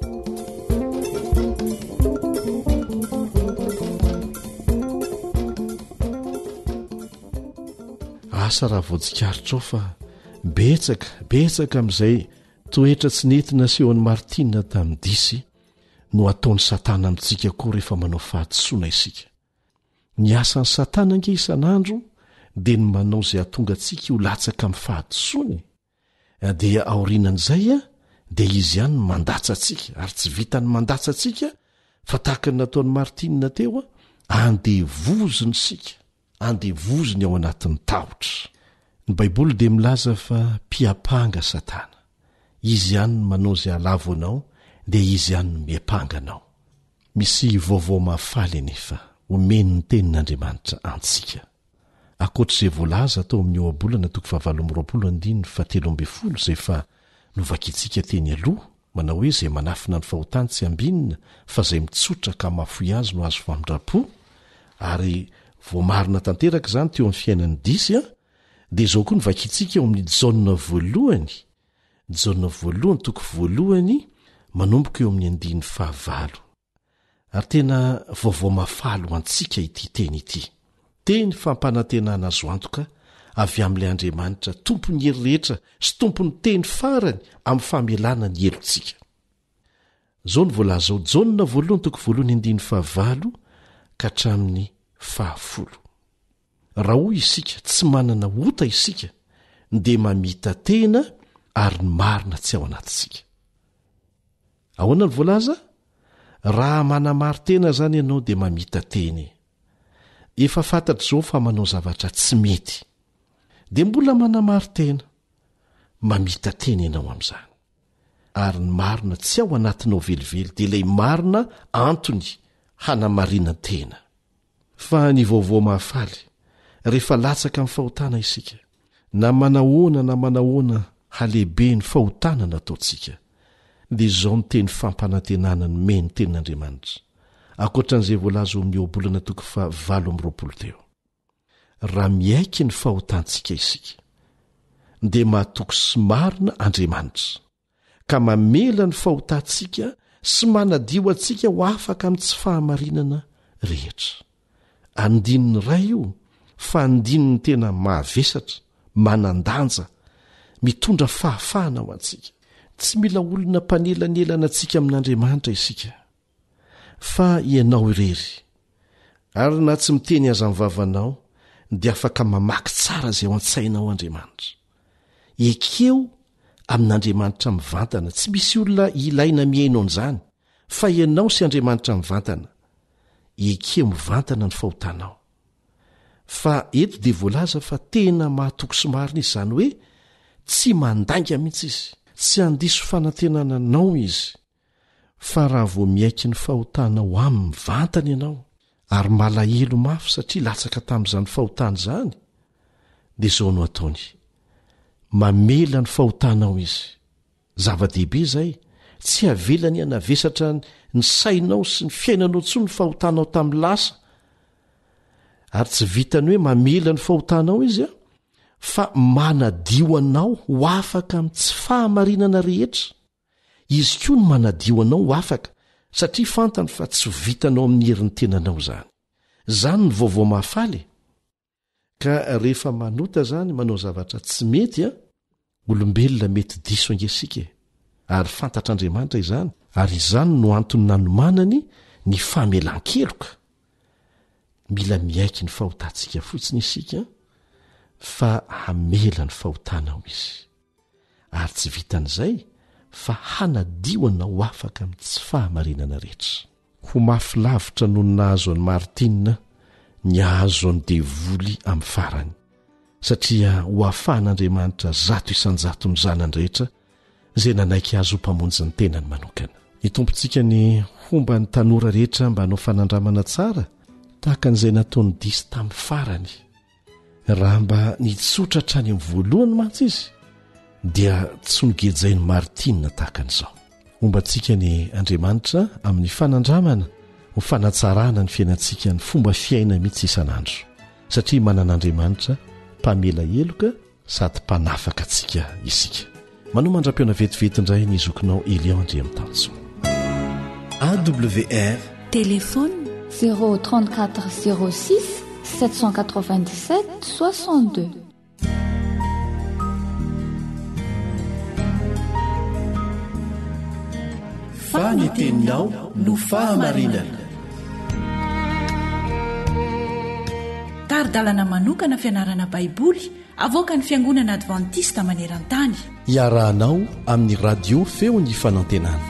Asa raha voatsikaritra ao fa betsaka amin'izay toetra tsy nentina sehoan'ny Martina tamin'ny disy no ataon'ny Satana amintsika koa rehefa manao fahatsoana isika. Ny asan'ny Satana ange isan'andro dia ny manao izay atonga antsika ho latsaka amin'ny fahatsoany, dia aorianan'izay dia izy ihany ny mandatsa antsika ary tsy vitany mandatsa antsika fa tahaka ny nataon'ny Martina teo andevozony sika, andevozony ao anatin'ny tahotra. Ny Baiboly dia milaza fa mpiapanga Satana, izy ihany ny manao izay alavo anao dia izy ihany ny miapanga anao. Misy vaovao mahafaly anefa omeny ny tenin'Andriamanitra antsika. Ankoatr'izay voalaza tao amin'ny ohabolana 7:17 izay fa novakitsika teny aloha, manao hoe izay manafina ny fahotany tsy ambinina fa izay mitsotra ka mafoy azy no azo famindrapo, ary voamarina tanteraka izany teo amin'ny fiainan'ny disy dia izao koa novakitsika eo amin'ny Jaona 1:1 manomboka eo amin'ny 9:5. Ary tena vaovao mafaly ho antsika ity teny ity. Teny fampanantenana azo antoka avy amin'ilay Andriamanitra tompony hery rehetra sy tompony teny farany amin'ny famelana ny helontsika. Zao ny voalaza ao Jaona 1:1-5 ka hatramin'ny 10. Raha hoy isika tsy manana ota isika dia mamita tena ary ny marina tsy ao anatintsika. Ahoana ny voalaza? Raha manamary tena zany ianao dia mamita teny. Efa fantatra izao fa manao zavatra tsy mety dia mbola manamary tena, mamita tena ianao amin'izany. Ary ny marina tsy ao anatinao velively dia ilay marina antony hanamariana tena. Fa ny vaovao mahafaly rehefa latsaka amin'ny fahotana isika, na manahoana halehibe ny fahotana nataontsika, dia izao ny teny fampanantenana ny meny tenin'Andriamanitra. Ankoatran'izay voalaza amin'ny ohabolana 7:20 teo. Raha miaiky ny fahotantsika isika dia mahatoky sy marina Andriamanitra ka mamela ny fahotantsika sy manadio antsika ho afaka amin'ny tsy fahamarinana rehetra. Andininy ray io fa andininy tena mahavesatra, manandanja, mitondra fahafahana ho antsika. Tsy mila olona mpanelanelana antsika amin'Andriamanitra isika, fa ianao irery. Ary na tsy miteny aza amin'ny vavanao dia afaka mamaky tsara izay ao an-tsainao Andriamanitra. Ekeo amin'Andriamanitra mivantana, tsy misy olona ilaina miaino an'izany, fa ianao sy Andriamanitra mivantana. Ekeo mivantana ny fahotanao. Fa eto dia voalaza fa tena mahatoky sy marina izy, izany hoe tsy mandainga mihitsy izy, tsy handiso fanantenana anao izy. Fa raha vao miaiky ny fahotanao amin'ny mivantana ianao ary malahelo mafy satria latsaka tamin'izany fahotana izany, dia izao no ataony: mamela ny fahotanao izy. Zava-dehibe izay, tsy havelany hanavesatra ny sainao sy ny fiainanao tsoa ny fahotanao tamin'ny lasa. Ary tsy vitany hoe mamela ny fahotanao izy fa manadio anao ho afaka amin'ny tsy fahamarinana rehetra. Izy koa no manadio anao ho afaka, satria fantany fa tsy vitanao amin'ny herin'ny tenanao izany. Zany ny vaovao mahafaly. Ka rehefa manota zany manao zavatra tsy mety, olombelona mety diso angesika, ary fantatr'Andriamanitra izany, ary izany no antony nanomanany ny famelan-keloka. Mila miaiky ny fahotantsika fotsiny isika, fa hamela ny fahotanao izy. Ary tsy vitan'izay fa hanadio anao afaka amin'ny tsy fahamarinana rehetra. Ho mafy lavitra noho ny nahazo an'i Martina ny ahazo an'i devoly amin'ny farany, satria ho ahafahan'Andriamanitra 100 isan-jato ny zanany rehetra izay nanaiky azy ho mpamonjy ny tenany manokana. Itompontsika ny fomba ny tanora rehetra mba hanao fanandramana tsara tahaka an'izay nataony disy tamin'ny farany. Raha mba nitsotra hatrany amin'ny voalohany mantsy izy dia tsy nogejainy martina tahaka an'izao. Omba antsika ny Andriamanitra amin'ny fanandramana ho fanatsarana ny fiainantsika ny fomba fiaina mihitsy isan'andro, satria manan'Andriamanitra mpamela heloka sady mpanafaka antsika isika. Manao mandra-piona vetivety indray ny zokinao Elion Andria Mitanso. AWR téléphone 034 06 797 62. Faniteninao no fahamarinana. Taridalana manokana fianarana baiboly avoaka ny Fiangonana Adventista maneran-tany. Iarahanao amin'ny radio feo ny fanantenana.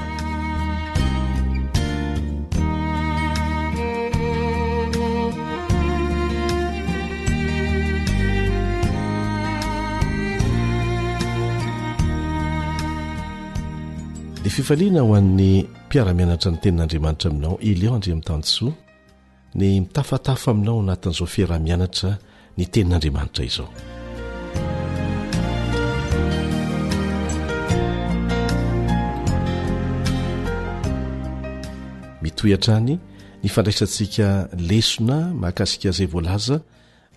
Dia fifaliana ho an'ny mpiara-mianatra ny tenin'Andriamanitra aminao Elion Andria Mitanso, ny mitafatafa aminao anatin'izao fiara-mianatra ny tenin'Andriamanitra izao. Mitohy-hatrany ny fandraisantsika lesona mahakasika izay voalaza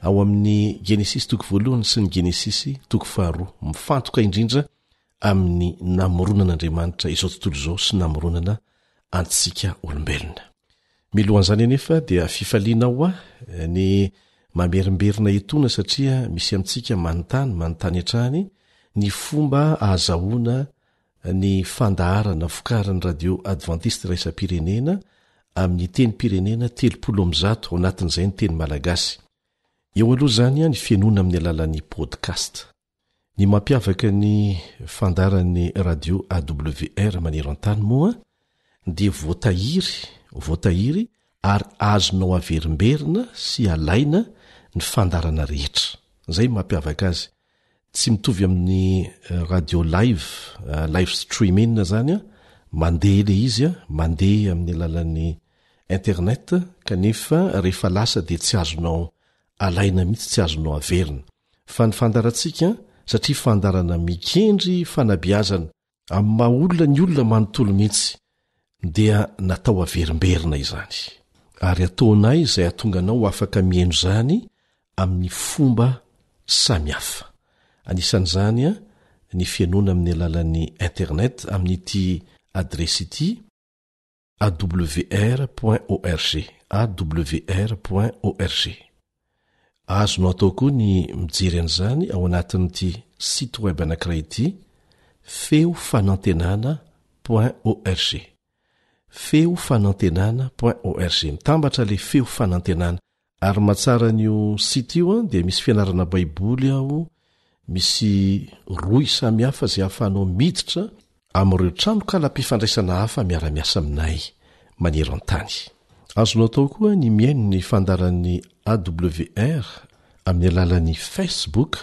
ao amin'ny Genesis toko 1 sy ny Genesis toko 2, mifantoka indrindra amin'ny namoronan'Andriamanitra izao tontolo izao sy namoronana antsika olombelona. Milohan'izany anefa dia fifalianao ny mamerimberina etona, satria misy amintsika manontany hatrany ny fomba ahazahoana ny fandaharana vokarin'ny radio Adventiste Raisa-pirenena amin'ny teny pirenena 30 ao anatin'izay ny teny malagasy. Eo aloha zany ny fianona amin'ny alalan'ny podcast. Ny mampiavaka ny fandaran'ny radio AWR maneran-tany moa dia voatahiry ary azonao averimberina sy alaina ny fandarana rehetra. Zay mampiavaka azy. Tsy mitovy amin'ny radio live streaming zany mandeha le izy mandeha amin'ny alalan'ny internet, kanefa rehefa lasa dia tsy azonao alaina mihitsy, tsy azonao averina. Fa ny fandarantsika satria fandarana mikendry fanabiazana amin'ny maha-olona ny olona manontolo mihitsy, dia natao averimberina izany. Ary ataonay izay atonganao afaka mihaino zany amin'ny fomba samihafa. Anisan'izany ny fianona amin'ny alalan'ny internet amin'ity adresy ity awr.org awr.org. Azonao atao koa ny mijery an'izany ao anatin'ity site web anankiray ity feofanantenana.org feofanantenana.org. Mitambatra le feo fanantenana. Ary matsara n'io site io dia misy fianarana baiboly ao, misy roy samihafa izay ahafahanao miditra amin'ireo trano kala-pifandraisana hafa miara-miasa aminay maneran-tany. Azonao atao koa ny mihaino ny fandaran'ny AWR amin'ny alalan'ny Facebook,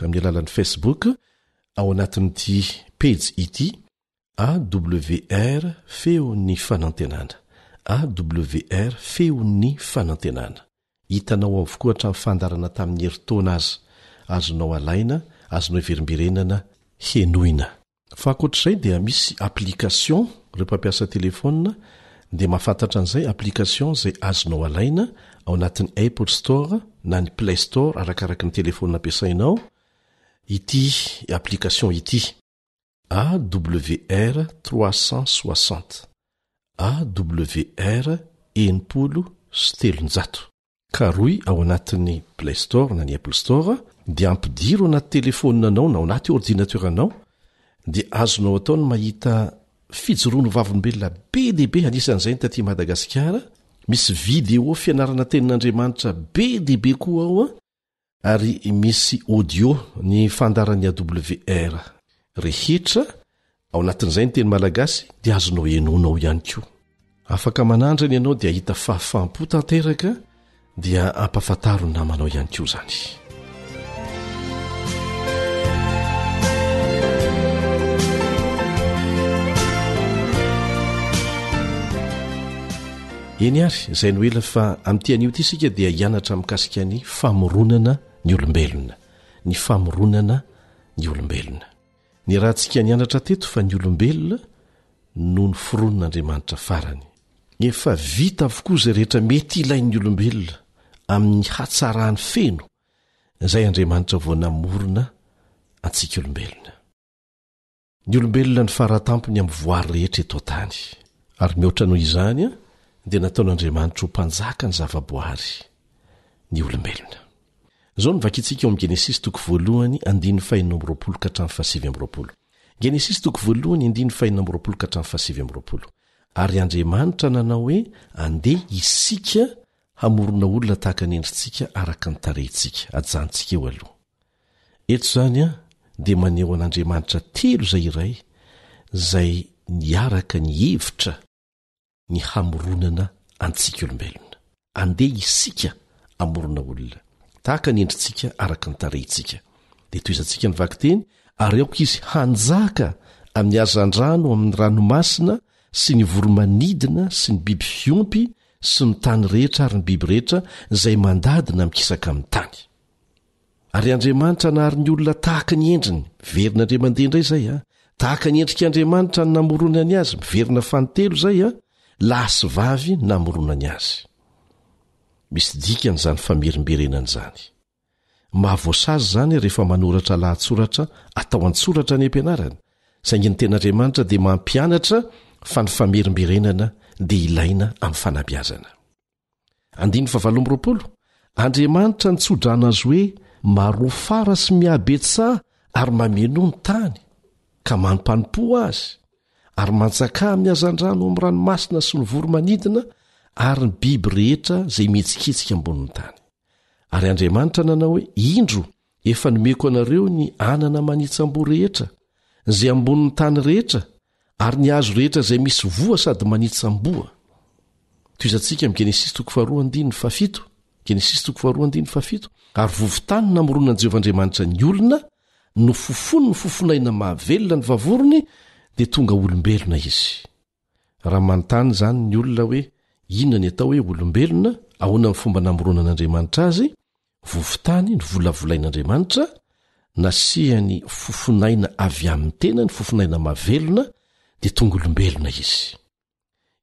ao anatin'ity page ity AWR feon'ny fanantenana. AWR feon'ny fanantenana. Hitanao avokoa hatramin'ny fandarana tamin'ny herintaona azy. Azonao alaina, azonao verimberenana, henoina. Fa ankoatr'izay dia misy application, ireo mpampiasa telefona dia mahafantatra an'izay application izay azonao alaina ao anatin'ny Apple Store na ny Play Store arakaraka ny telefona ampiasainao. Ity application ity AWR 360 AWR 700 karoy ao anatin'ny Play Store na ny Apple Store, dia ampidiro anaty telefoninanao na ao anaty ordinateuranao, dia azonao atao ny mahita fijoroano vavolombelona be deaibe. Anisan'izay ny taty Madagasikara misy video fianarana tenin'Andriamanitra be deaibe koa ao ary misy audio ny fandaran'ny AWR rehetra ao anatin'izay ny teny malagasy, dia azonao enonao ihany koa. Afaka manandrany ianao dia hita fahafampo tanteraka, dia ampafantaro ny namanao ihany koa zany. Eny ary izay no ela fa amin'ity anio ity isika dia hianatra mikasika ny famoronana ny olombelona. ny rahantsika nianatra teto fa ny olombelona no ny fironon'andriamanitra farany efa vita avokoa izay rehetra mety ilain'ny olombelona amin'ny hatsarahany feno izay andriamanitra vao namorona antsika olombelona. Ny olombelona ny faratampony amin'ny voary rehetra eto tany ary mihoatra noho izany dia nataon'andriamanitra ho mpanjaka ny zavaboary ny olombelona. Zao ny vakitsika eo amin'ny Genesis 1:5-20. Genesis 1:5-20. Ary Andriamanitra nanao hoe andeha isika hamorona olona tahaka ny endritsika araka ny tarehintsika ajantsika eo aloha. Eto zany dia maneho an'Andriamanitra telo zay iray zay niaraka ny hevitra ny hamoronana antsika olombelona. Andeha isika hamorona olona tahaka ny endritsika araka ny tarehintsika. Dia toizantsika ny vakiteny ary aoka izy hanjaka amin'ny hazan-drano amin'ny ranomasina sy ny voromanidina sy ny biby fiompy sy ny tany rehetra ary ny biby rehetra izay mandadina mikisaka amin'ny tany. Ary Andriamanitra nahary ny olona tahaka ny endriny, verina mandeha indray izay tahaka ny endrik'Andriamanitra ny namoronany azy, miverina fantelo izay lahy sy vavy namoronany azy. Misy dikan'izany famerimberenana izany. Mahavoasazy zany rehefa manoratra lahatsoratra atao an-tsoratra ny ampianarana, saingy ny ten'Andriamanitra dia mampianatra fa ny famerimberenana dia ilaina amin'ny fanabeazana. 9 Andriamanitra nitsodrana azy hoe marofara sy mihabetsaha ary mameno ny tany ka manompanompo azy ary mantsaka amin'ny hazan-drano amin'ny ranomasina sy ny voromanidina ary ny biby rehetra izay mihetsiketsika ambonin'ny tany. Ary Andriamanitra nanao hoe indro efa nomeko anareo ny anana manitsamboa rehetra izay ambonin'ny tany rehetra ary ny hazo rehetra izay misy voa sady manitsamboa. Toizantsika amin'ny Genesis 2:7. Genesis 2:7. Ary vovotany namoronan'i Jehovahandriamanitra ny olona no fofony ny fofonaina mahavelona ny vavorony dia tonga olombelona izy. Raha manontany zany ny olona hoe inona ny atao hoe olombelona ahoana ny fomba namoronan'Andriamanitra azy, vovotany ny volavolain'Andriamanitra nasehany fofonaina avy amin'ny tena ny fofonaina mahavelona dia tonga olombelona izy.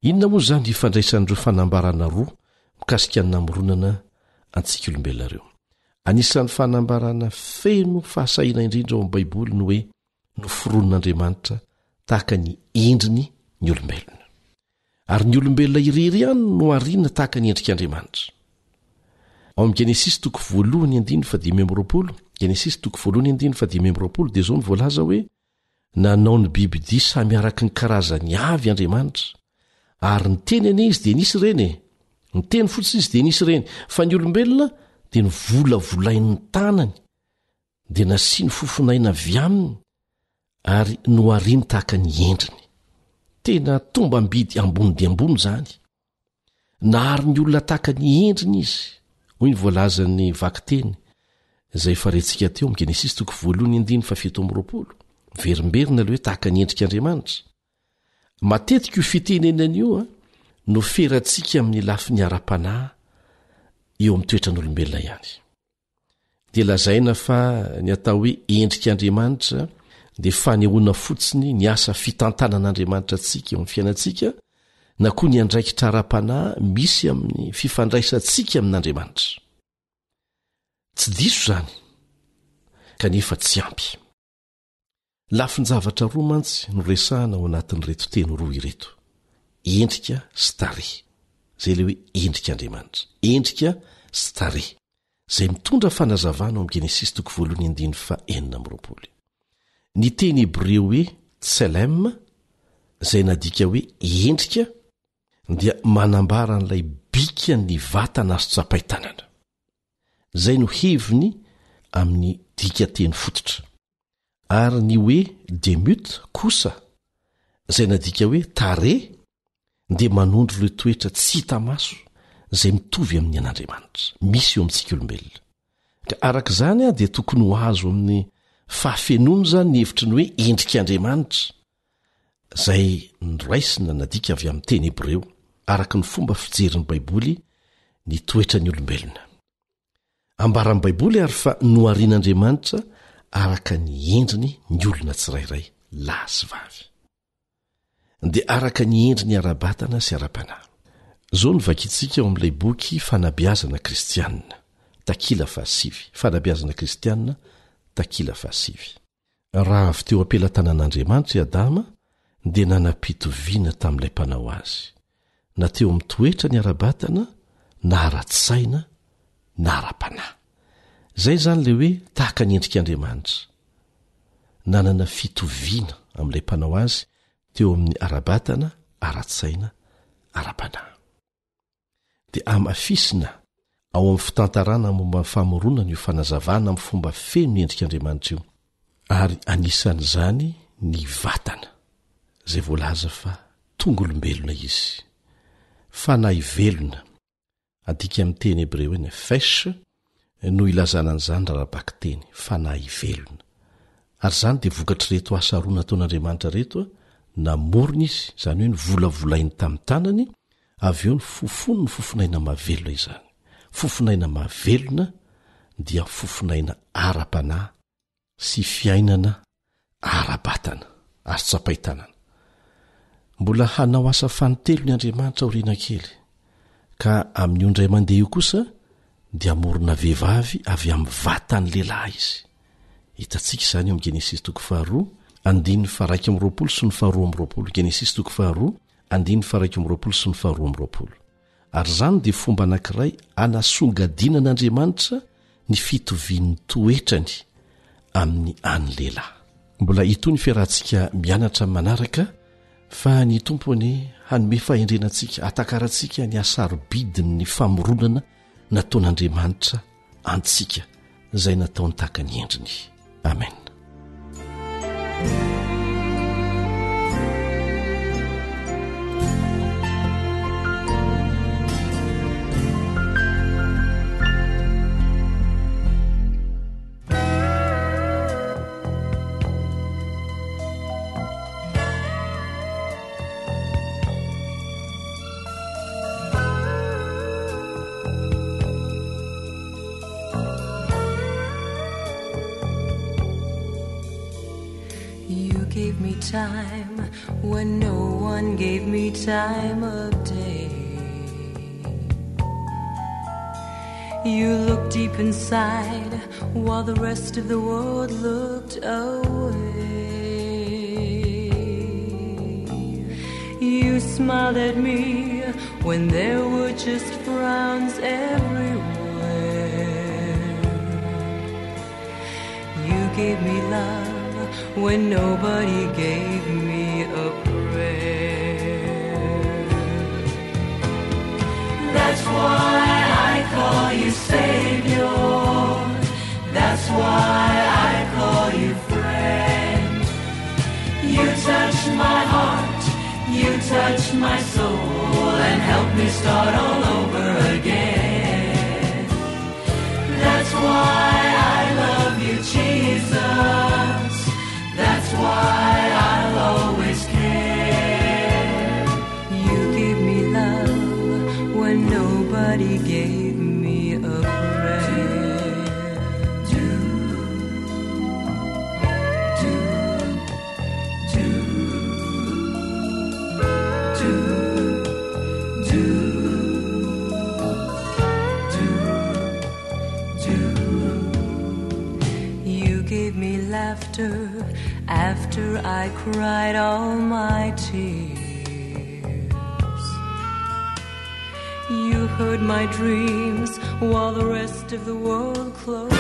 Inona moa zany ifandraisan'ireo fanambarana roa mikasika ny namoronana antsika olombelona ireo? Anisan'ny fanambarana feno fahasahiana indrindra ao amin'ny Baiboly no hoe noforonon'Andriamanitra tahaka ny endriny ny olombelona. Ary ny olombelona irery ihany no ariana tahaka ny endrik'Andriamanitra. Ao amin'ny Genesis 1:5. Genesis 1:5 dia zao ny voalaza hoe nanao ny bibidia samy araka ny karazany avy Andriamanitra ary ny teny ane izy dia nisy ireny ny teny fotsiny izy dia nisy ireny fa ny olombelona dia ny volavolain'ny tanany dia nasiany fofonaina avy aminy ary no ariany tahaka ny endriny. Tena tomba mbidy ambony dia ambony zany. Nahary ny olona tahaka ny endriny izy. Hoy ny voalazan'ny vakiteny izay farentsika teo amin'ny Genesis 1:7. Verimberina ilay hoe tahaka ny endrik'Andriamanitra. Matetika io fitenenana io no ferantsika amin'ny lafi ny ara-panahy eo amin'ny toetran'olombelona ihany. Dia lazaina fa ny atao hoe endrik'Andriamanitra dia fanehoana fotsiny ny asa fitantanan'Andriamanitra antsika eo amin'ny fiainantsika na koa ny andraikitra ara-panahy misy amin'ny fifandraisantsika amin'Andriamanitra. Tsy diso zany kanefa tsy ampy. Lafin-javatra roa mantsy no resahana ao anatin'ireto teny roa ireto: endrika sy tarehy. Zay le hoe endrik'Andriamanitra, endrika sy tarehy, zay mitondra fanazavana ao amin'ny Genesis 1:4. Ny teny Hebreo hoe tselem, zay nadika hoe endrika, dia manambara n'ilay bika ny vatana azo tsapaitanana. Zay no heviny amin'ny dika teny fototra. Ary ny hoe demut kosa, zay nadika hoe tare, dia manondro ireo toetra tsy hita maso zay mitovy amin'ny an'Andriamanitra misy eo amintsika olombelona. Ka araka izany dia tokony ho azo amin'ny fahafenoana zany ny hevitry ny hoe endrik'Andriamanitra zay noraisina nadika avy amin'ny teny Hebreo araka ny fomba fijerin'ny Baiboly ny toetra ny olombelona. Ambaran'ny Baiboly ary fa noarian'Andriamanitra araka ny endriny ny olona tsirairay lahy sy vavy dia araka ny endriny ara-batana sy ara-panahy. Zao ny vakitsika eo amin'ilay boky fanabeazana kristianina takila fahasivy, fanabeazana kristianina takila fahasivy. Raha avy teo ampelantanan'Andriamanitra i Adama dia nanam-pitoviana tamin'ilay mpanao azy, na teo amin'ny toetra ny ara-batana na ara-tsaina na ara-panahy. Zay zany le hoe tahaka ny endrik'Andriamanitra, nanana fitoviana amin'ilay mpanao azy teo amin'ny ara-batana, ara-tsaina, ara-panahy. Dia amafisina ao amin'ny fitantarana momba ny famoronana io fanazavana amin'ny fomba feno ny endrik'Andriamanitra io, ary anisan'izany ny vatana, zay voalaza fa tongolombelona izy, fanahy velona, adika amin'ny teny hebreo hoe nefesh no ilazana an'izany raha-baka teny fanahy velona. Ary zany dia vokatry reto asa roa nataon'Andriamanitra reto, namorona izy, zany hoe ny volavolainy tamin'ny tanany, avy eo ny fofony ny fofonaina mahavelona izany. Fofonaina mahavelona dia fofonaina ara-panahy sy fiainana ara-batana ary tsapaitanana. Mbola hanao asa fanotelo ny Andriamanitra aoriana kely, ka amin'ny ondray mandeha io kosa dia amorona vehivavy avy amin'ny vatany lehilahy izy. Hitantsika izany eo amin'ny Genesis 2:1-20 sy ny 2:20. Genesis 2:1-20 sy ny 2:20. Ary zany dia fomba anankiray anasongadinan'Andriamanitra ny fitovian'ny toetrany amin'ny any lehilahy. Mbola itony fiarahantsika mianatra manaraka fa ny tompony hanome fahendrenantsika, atakarantsika ny asarobidiny ny famoronana nataon'Andriamanitra antsika, izay nataony tahaka ny endriny. Amen. Time when no one gave me time of day. You looked deep inside while the rest of the world looked away. You smiled at me when there were just frowns everywhere. You gave me love when nobody gave me a prayer. That's why I call you Savior. That's why I call you friend. You touch my heart, you touch my soul, and help me start all over again. That's why I love you, Jesus. That's why I'll always care. You gave me love when nobody gave me a prayer. Do, do, do, do, do, do, do. You gave me laughter after I cried all my tears. You heard my dreams while the rest of the world closed.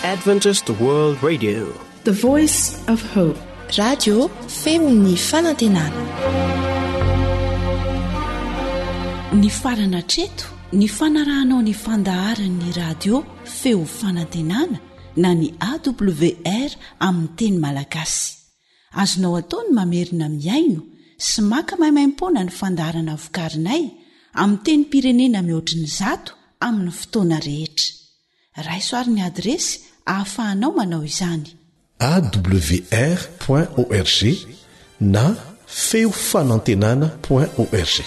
Adventist World Radio, the voice of hope. Radio Femini Fanantenana. Ny farana treto, ny fanarahanao ny fandaharan'ny radio feo fanantenana na ny AWR amin'ny teny malagasy. Azonao ataony mamerina miaino sy maka maimaim-pona ny fandaharana vokarinay amin'ny teny pirenena mihoatriny 100 amin'ny fotoana rehetra. Raisoaryn'ny adresy ahafahanao manao izany: awr.org na feofanantenana.org.